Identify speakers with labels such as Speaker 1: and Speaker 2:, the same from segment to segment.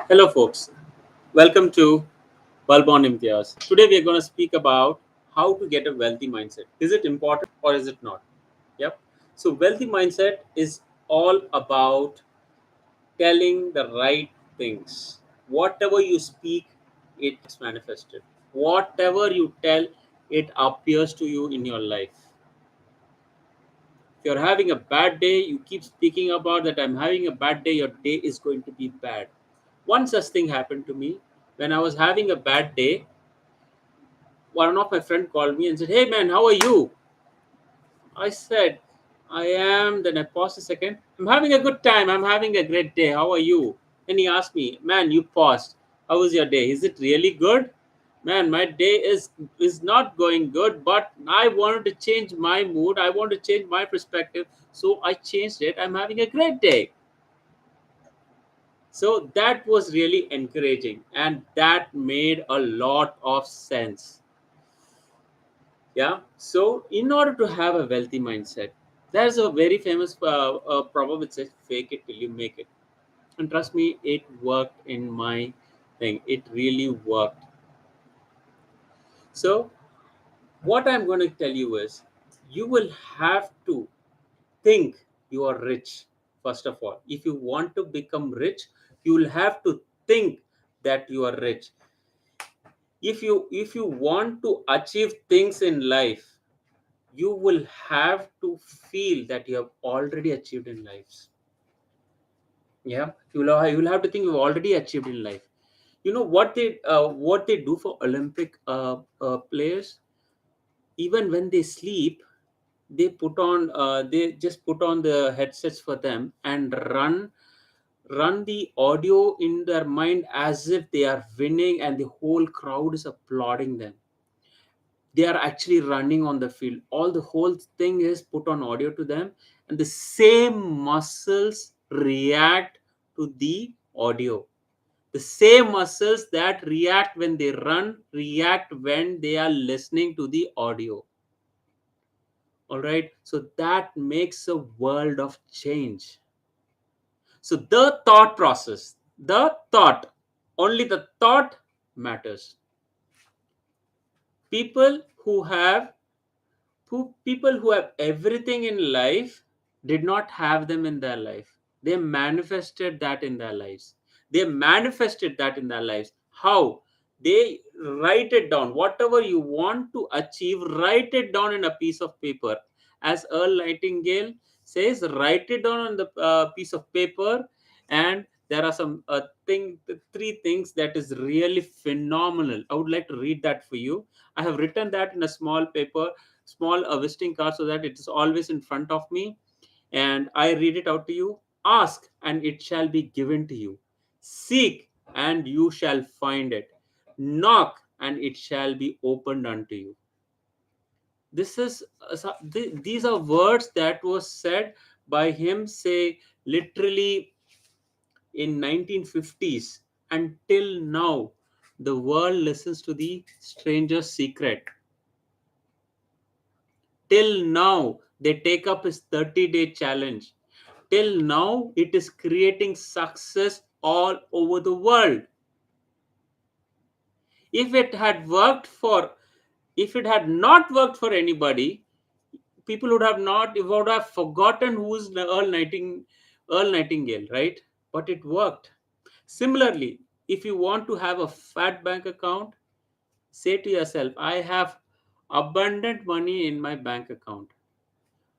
Speaker 1: Hello, folks. Welcome to Balbon Imtiaz. Today, we are going to speak about how to get a wealthy mindset. Is it important or is it not? Yep. So, wealthy mindset is all about telling the right things. Whatever you speak, it's manifested. Whatever you tell, it appears to you in your life. If you're having a bad day, you keep speaking about that I'm having a bad day, your day is going to be bad. One such thing happened to me when I was having a bad day. One of my friend called me and said, "Hey man, how are you?" I said, "I am." Then I paused a second. "I'm having a good time. I'm having a great day. How are you?" And he asked me, "Man, you paused. How was your day? Is it really good?" "Man, my day is not going good, but I wanted to change my mood. I want to change my perspective. So I changed it. I'm having a great day." So that was really encouraging and that made a lot of sense. Yeah. So, in order to have a wealthy mindset, there's a very famous proverb which says, "Fake it till you make it." And trust me, it worked in my thing. It really worked. So, what I'm going to tell you is, you will have to think you are rich, first of all. If you want to become rich, you will have to think that you are rich. If you want to achieve things in life, you will have to feel that you have already achieved in life. Yeah, you will have to think you've already achieved in life. You know what they do for Olympic players. Even when they sleep, they just put on the headsets for them and run the audio in their mind as if they are winning and the whole crowd is applauding them. They are actually running on the field. All the whole thing is put on audio to them, and the same muscles react to the audio. The same muscles that react when they run react when they are listening to the audio. All right, so that makes a world of change. So the thought process, the thought, only the thought matters. People who have who people who have everything in life did not have them in their life. They manifested that in their lives. They manifested that in their lives. How? They write it down. Whatever you want to achieve, write it down in a piece of paper. As Earl Nightingale says, write it down on the piece of paper. And there are some three things that is really phenomenal. I would like to read that for you. I have written that in a small paper, small visiting card, so that it is always in front of me. And I read it out to you. Ask and it shall be given to you. Seek and you shall find it. Knock and it shall be opened unto you. This is these are words that was said by him, say, literally in 1950s. Until now, the world listens to the stranger's secret. Till now, they take up his 30-day challenge. Till now, it is creating success all over the world. If it had worked for, if it had not worked for anybody, people would have forgotten who is Earl Nightingale, right? But it worked. Similarly, if you want to have a fat bank account, say to yourself, "I have abundant money in my bank account."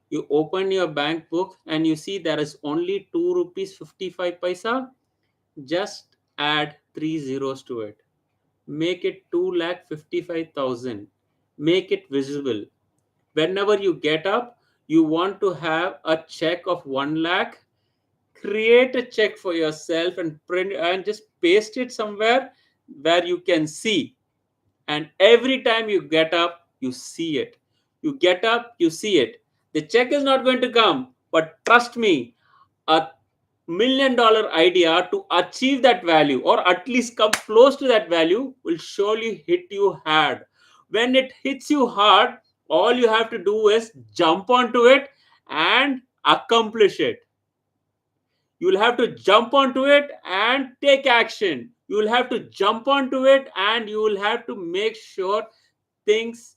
Speaker 1: You open your bank book and you see there is only 2 rupees 55 paisa. Just add 3 zeros to it. Make it 2,55,000. Make it visible. Whenever you get up, you want to have a check of 1 lakh. Create a check for yourself and print and just paste it somewhere where you can see. And every time you get up, you see it. You get up, you see it. The check is not going to come, but trust me, a $1 million idea to achieve that value or at least come close to that value will surely hit you hard. When it hits you hard, all you have to do is jump onto it and accomplish it. You will have to jump onto it and take action. You will have to jump onto it and you will have to make sure things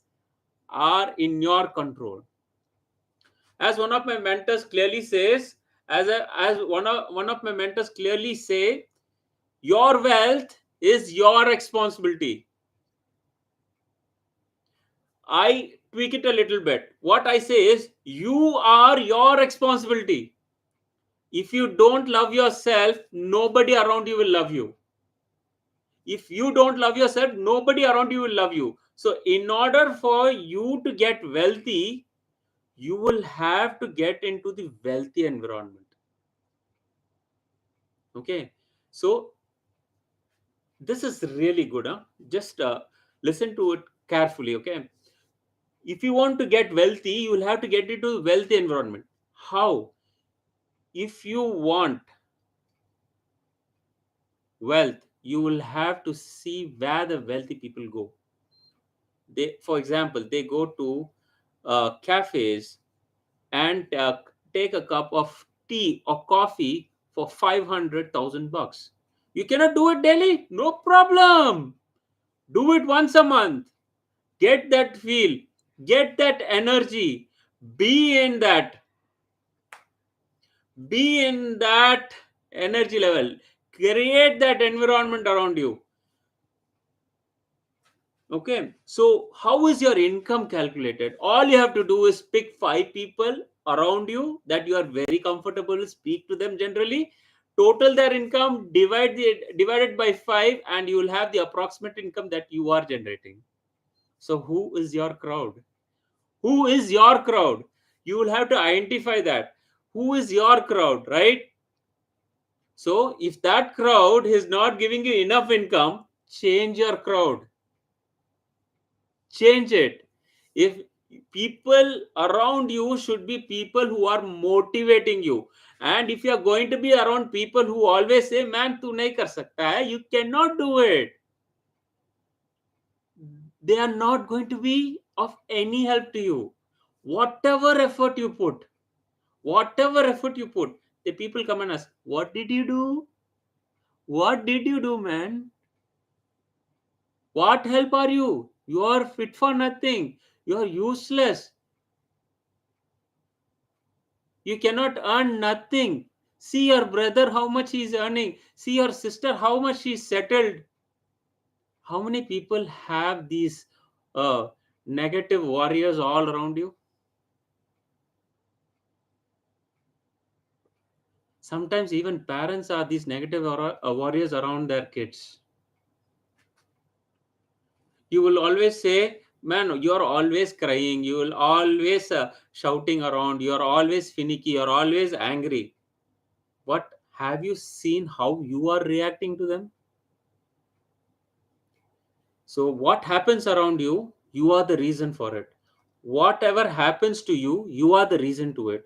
Speaker 1: are in your control. As one of my mentors clearly says, as one of my mentors clearly say, your wealth is your responsibility. I tweak it a little bit. What I say is, you are your responsibility. If you don't love yourself, nobody around you will love you. If you don't love yourself, nobody around you will love you. So in order for you to get wealthy, you will have to get into the wealthy environment. Okay, so this is really good, huh? Just listen to it carefully. Okay, if you want to get wealthy, you will have to get into wealthy environment. How? If you want wealth, you will have to see where the wealthy people go. They, for example, they go to cafes and take a cup of tea or coffee for 500,000 bucks. You cannot do it daily? No problem. Do it once a month. Get that feel, get that energy, be in that, be in that energy level, create that environment around you. Okay, so how is your income calculated? All you have to do is pick five people around you that you are very comfortable to speak to them generally. Total their income, divided by five, and you will have the approximate income that you are generating. So who is your crowd? Who is your crowd? You will have to identify that. Who is your crowd, right? So if that crowd is not giving you enough income, change your crowd. Change it. If people around you should be people who are motivating you, and if you are going to be around people who always say, man tu nahi kar sakta hai, you cannot do it, they are not going to be of any help to you. Whatever effort you put, whatever effort you put, the people come and ask, what did you do? What did you do, man? What help are you? You are fit for nothing. You are useless. You cannot earn nothing. See your brother how much he is earning. See your sister how much she is settled. How many people have these negative warriors all around you? Sometimes even parents are these negative warriors around their kids. You will always say, man, you're always crying, you will always shouting around, you're always finicky, you're always angry. But have you seen how you are reacting to them? So what happens around you, you are the reason for it. Whatever happens to you, you are the reason to it.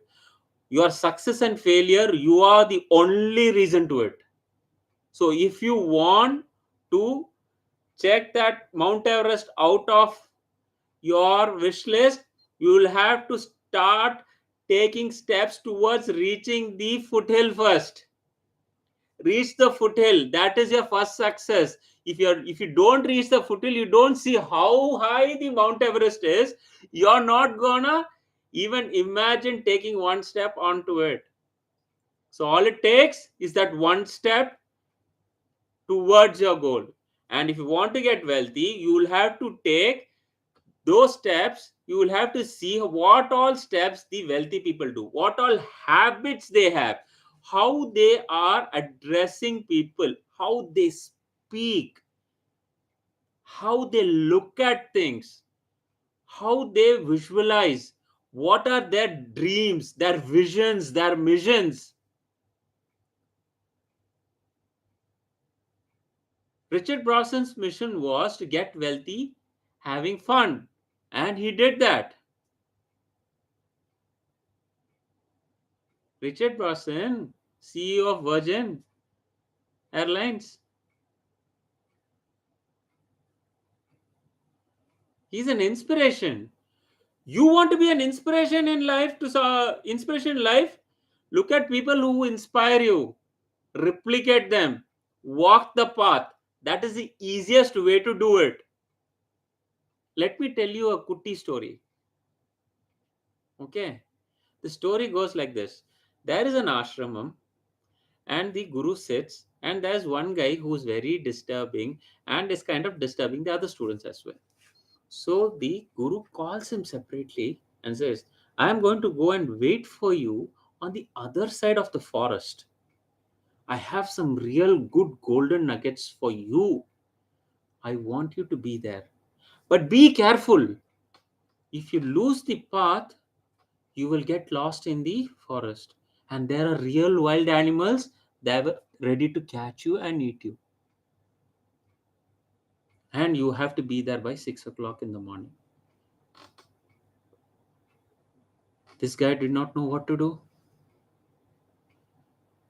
Speaker 1: Your success and failure, you are the only reason to it. So if you want to check that Mount Everest out of your wish list, you will have to start taking steps towards reaching the foothill first. Reach the foothill. That is your first success. If you don't reach the foothill, you don't see how high the Mount Everest is. You're not gonna even imagine taking one step onto it. So all it takes is that one step towards your goal. And if you want to get wealthy, you will have to take those steps. You will have to see what all steps the wealthy people do, what all habits they have, how they are addressing people, how they speak, how they look at things, how they visualize, what are their dreams, their visions, their missions. Richard Branson's mission was to get wealthy having fun, and he did that. Richard Branson, CEO of Virgin Airlines, he's an inspiration. You want to be an inspiration in life, to inspiration in life, Look at people who inspire you, replicate them, walk the path. That is the easiest way to do it. Let me tell you a Kutti story. Okay. The story goes like this. There is an ashramam and the guru sits, and there's one guy who's very disturbing and is kind of disturbing the other students as well. So the guru calls him separately and says, I am going to go and wait for you on the other side of the forest. I have some real good golden nuggets for you. I want you to be there. But be careful. If you lose the path, you will get lost in the forest. And there are real wild animals that were ready to catch you and eat you. And you have to be there by 6 o'clock in the morning. This guy did not know what to do,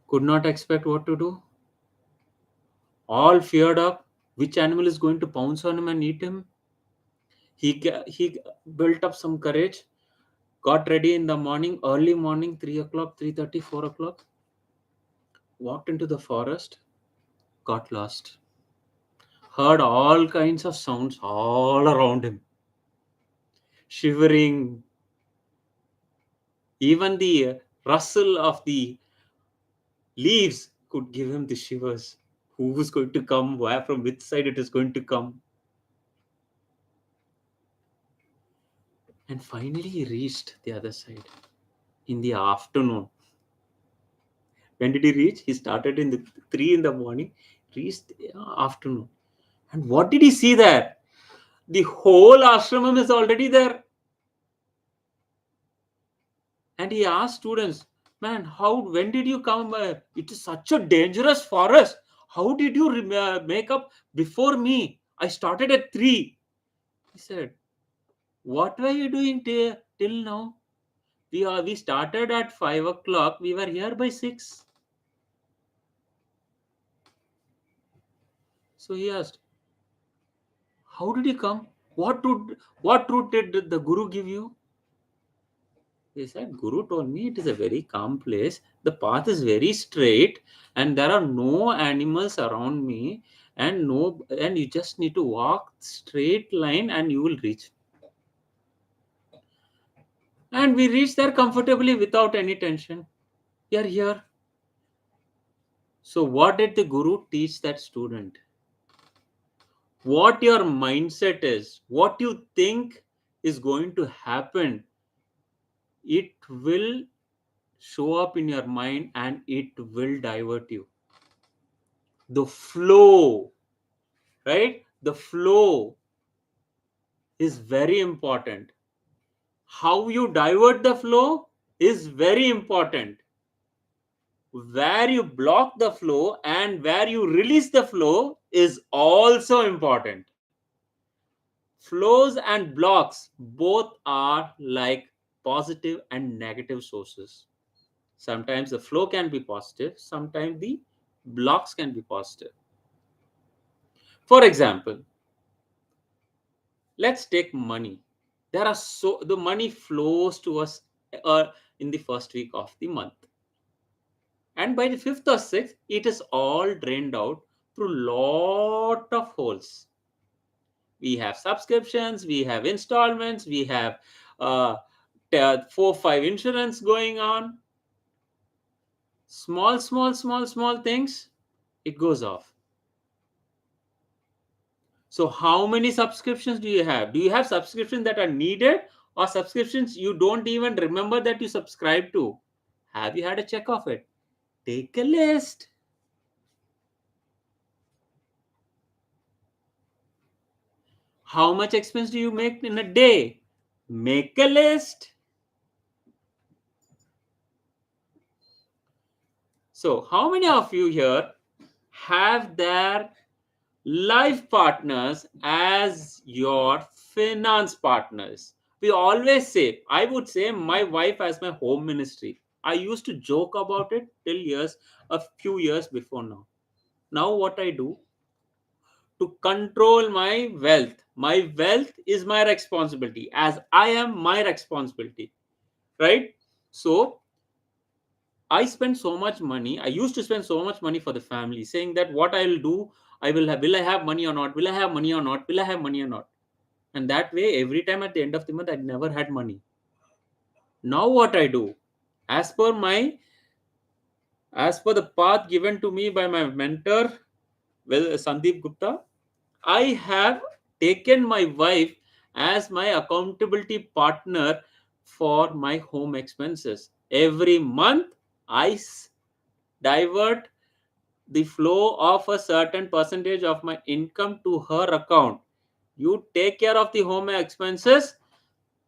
Speaker 1: could not expect what to do, all feared up. Which animal is going to pounce on him and eat him? He built up some courage, got ready in the morning, early morning, 3 o'clock, 3:30, 4 o'clock, walked into the forest, got lost, heard all kinds of sounds all around him, shivering, even the rustle of the leaves could give him the shivers. Who is going to come? Where, from which side it is going to come? And finally, he reached the other side in the afternoon. When did he reach? He started in the 3 in the morning, reached the afternoon. And what did he see there? The whole ashramam is already there. And he asked students, man, when did you come? It is such a dangerous forest. How did you make up before me? I started at 3. He said, what were you doing till now? We started at 5 o'clock. We were here by 6. So he asked, how did you come? What route did the guru give you? He said, Guru told me it is a very calm place. The path is very straight and there are no animals around me, and you just need to walk straight line and you will reach. And we reached there comfortably without any tension. We are here. So what did the guru teach that student? What your mindset is, what you think is going to happen, it will show up in your mind and it will divert you. The flow, right? The flow is very important. How you divert the flow is very important. Where you block the flow and where you release the flow is also important. Flows and blocks both are like positive and negative sources. Sometimes the flow can be positive, sometimes the blocks can be positive. For example, let's take money. The money flows to us in the first week of the month, and by the fifth or sixth, it is all drained out through lot of holes. We have subscriptions, we have installments, we have uh, 4 5 insurance going on. Small things, it goes off. So how many subscriptions do you have? Do you have subscriptions that are needed, or subscriptions you don't even remember that you subscribe to? Have you had a check of it? Take a list. How much expense do you make in a day? Make a list. So how many of you here have their life partners as your finance partners? We always say, I would say, my wife as my home ministry. I used to joke about it till a few years before now. Now what I do to control my wealth is my responsibility, as I am my responsibility, right? So I spend so much money. I used to spend so much money for the family, saying that what I'll do, I will have. Will I have money or not? Will I have money or not? Will I have money or not? And that way, every time at the end of the month, I never had money. Now what I do, as per my as per the path given to me by my mentor, well, Sandeep Gupta, I have taken my wife as my accountability partner for my home expenses. Every month, I divert the flow of a certain percentage of my income to her account. You take care of the home expenses.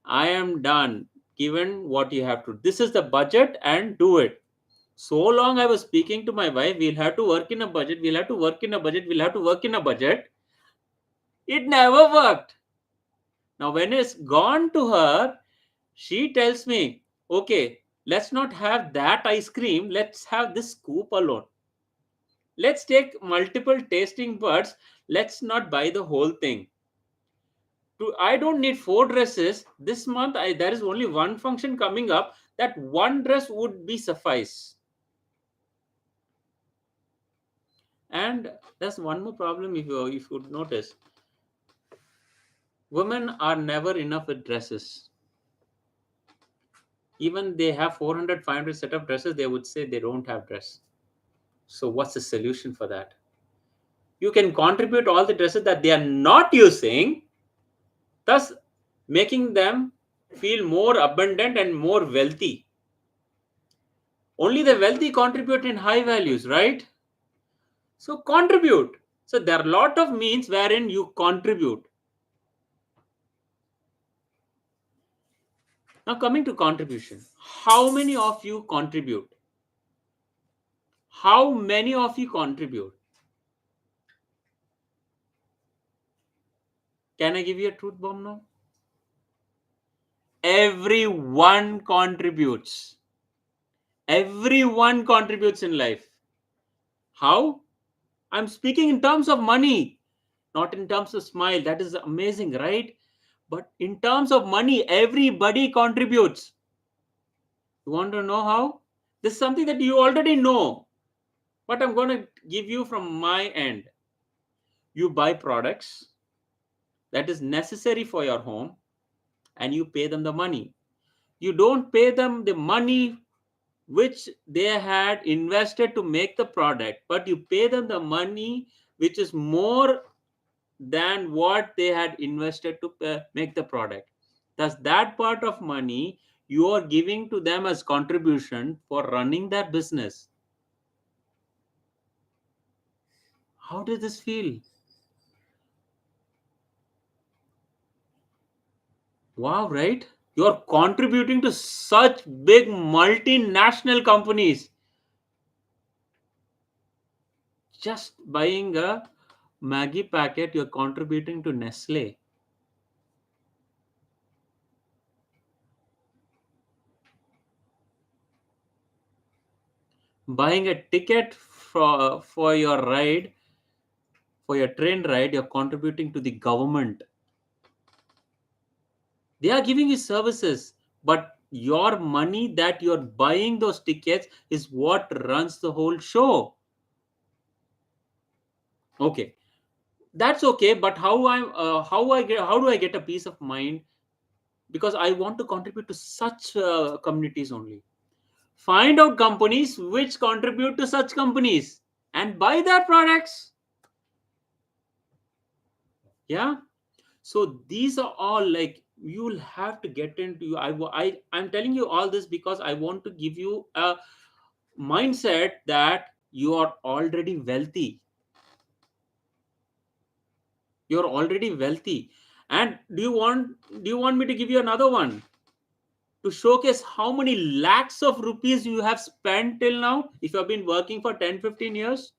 Speaker 1: I am done. Given what you have to. This is the budget and do it. So long I was speaking to my wife, we'll have to work in a budget, we'll have to work in a budget, we'll have to work in a budget. It never worked. Now, when it's gone to her, she tells me, okay, let's not have that ice cream, let's have this scoop alone. Let's take multiple tasting buds, let's not buy the whole thing. I don't need four dresses. This month, there is only one function coming up. That one dress would be suffice. And there's one more problem if you would notice. Women are never enough with dresses. Even they have 400, 500 set of dresses, they would say they don't have dress. So what's the solution for that? You can contribute all the dresses that they are not using, thus making them feel more abundant and more wealthy. Only the wealthy contribute in high values, right? So contribute. So there are a lot of means wherein you contribute. Now coming to contribution, how many of you contribute? How many of you contribute? Can I give you a truth bomb now? Everyone contributes. Everyone contributes in life. How? I'm speaking in terms of money, not in terms of smile. That is amazing, right? But in terms of money, everybody contributes. You want to know how? This is something that you already know, but I'm going to give you from my end. You buy products that is necessary for your home and you pay them the money. You don't pay them the money which they had invested to make the product, but you pay them the money which is more than what they had invested to make the product. Thus, that part of money you are giving to them as contribution for running their business. How does this feel? Wow, right? You're contributing to such big multinational companies. Just buying a Maggie packet, you're contributing to Nestle. Buying a ticket for your ride, for your train ride, you're contributing to the government. They are giving you services, but your money that you're buying those tickets is what runs the whole show. Okay, that's okay, but how do I get a peace of mind? Because I want to contribute to such communities only. Find out companies which contribute to such companies and buy their products. Yeah. So these are all like you'll have to get into. I'm telling you all this because I want to give you a mindset that you are already wealthy. You're already wealthy. And do you want me to give you another one to showcase how many lakhs of rupees you have spent till now if you have been working for 10, 15 years?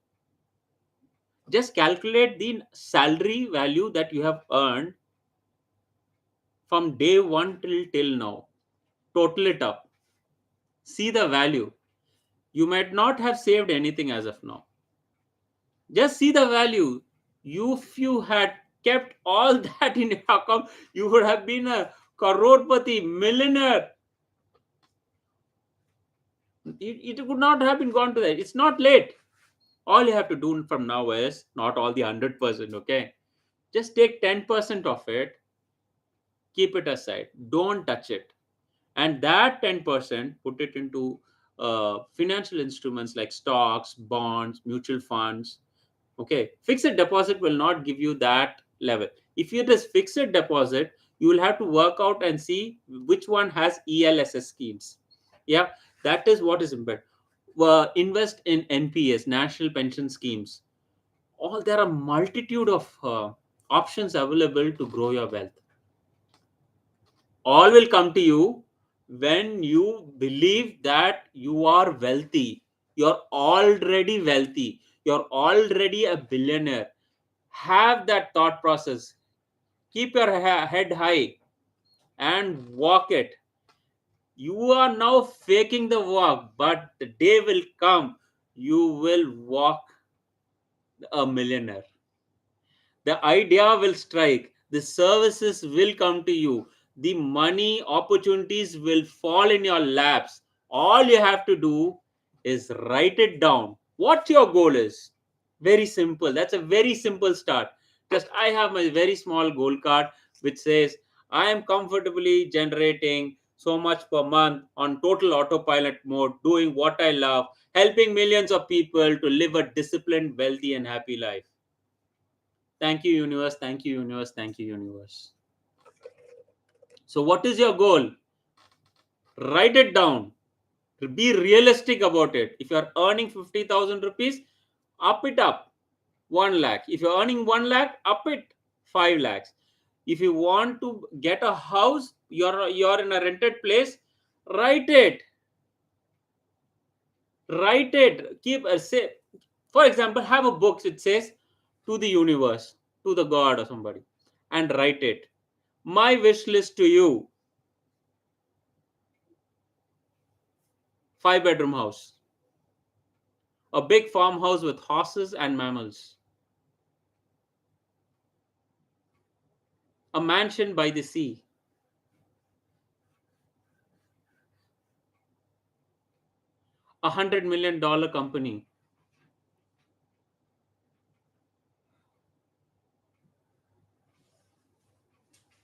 Speaker 1: Just calculate the salary value that you have earned from day one till now. Total it up. See the value. You might not have saved anything as of now. Just see the value. If you had kept all that in your account, you would have been a crorepati millionaire. It would not have been gone to that. It's not late. All you have to do from now is not all the 100%. Okay, just take 10% of it, keep it aside, don't touch it, and that 10% put it into financial instruments like stocks, bonds, mutual funds. Okay, fixed deposit will not give you that level. If it is fixed deposit, you will have to work out and see which one has ELSS schemes. Yeah, that is what is important. Invest in NPS, national pension schemes. All there are multitude of options available to grow your wealth. All will come to you when you believe that you are wealthy. You're already wealthy. You're already a billionaire. Have that thought process. Keep your head high and walk it. You are now faking the walk, but the day will come you will walk a millionaire. The idea will strike, the services will come to you, the money opportunities will fall in your laps. All you have to do is write it down. What your goal is. Very simple. That's a very simple start. Just I have my very small goal card which says I am comfortably generating so much per month on total autopilot mode, doing what I love, helping millions of people to live a disciplined, wealthy, and happy life. Thank you, universe. Thank you, universe. Thank you, universe. So, what is your goal? Write it down. Be realistic about it. If you are earning 50,000 rupees, up it up 1 lakh. If you're earning 1 lakh, up it 5 lakhs. If you want to get a house, you're in a rented place, write it. Write it. Keep a say. For example, have a book. It says to the universe, to the God or somebody, and write it. My wish list to you: 5 bedroom house, a big farmhouse with horses and mammals, a mansion by the sea, $100 million company,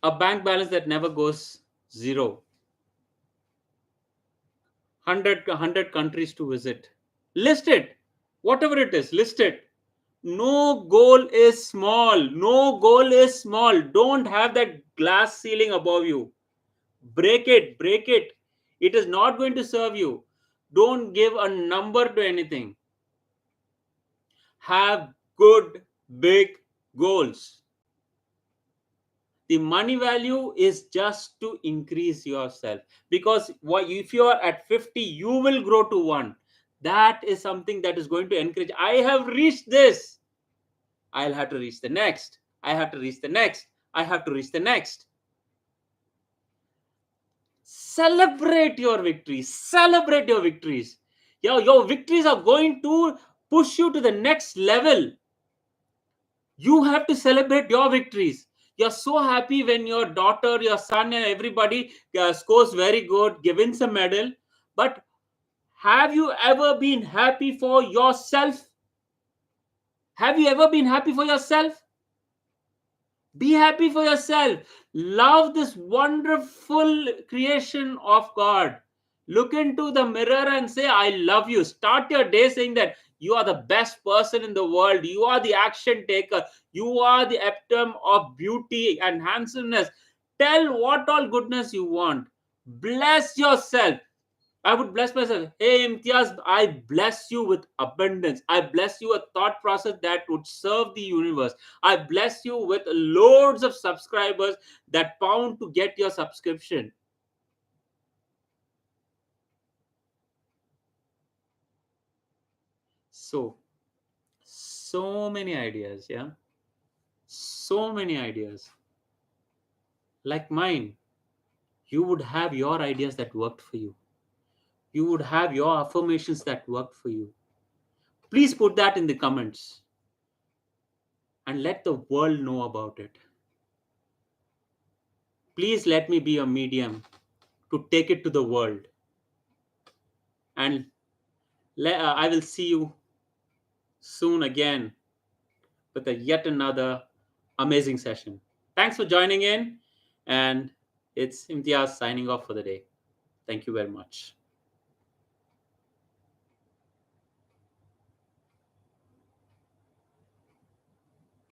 Speaker 1: a bank balance that never goes zero, 100 countries to visit. List it. Whatever it is, list it. No goal is small. No goal is small. Don't have that glass ceiling above you. Break it. Break it. It is not going to serve you. Don't give a number to anything. Have good, big goals. The money value is just to increase yourself, because if you are at 50 you will grow to 1. That is something that is going to encourage. I have reached this, I'll have to reach the next, I have to reach the next, I have to reach the next. Celebrate your victories. Celebrate your victories. Your victories are going to push you to the next level. You have to celebrate your victories. You're so happy when your daughter, your son, and everybody scores very good, wins a medal. But have you ever been happy for yourself? Have you ever been happy for yourself? Be happy for yourself. Love this wonderful creation of God. Look into the mirror and say, I love you. Start your day saying that you are the best person in the world. You are the action taker. You are the epitome of beauty and handsomeness. Tell what all goodness you want. Bless yourself. I would bless myself. Hey, Imtiaz, I bless you with abundance. I bless you a thought process that would serve the universe. I bless you with loads of subscribers that pound to get your subscription. So, so many ideas, yeah? So many ideas. Like mine, you would have your ideas that worked for you. You would have your affirmations that worked for you. Please put that in the comments and let the world know about it. Please let me be a medium to take it to the world. And I will see you soon again with a yet another amazing session. Thanks for joining in, and it's Imtiaz signing off for the day. Thank you very much.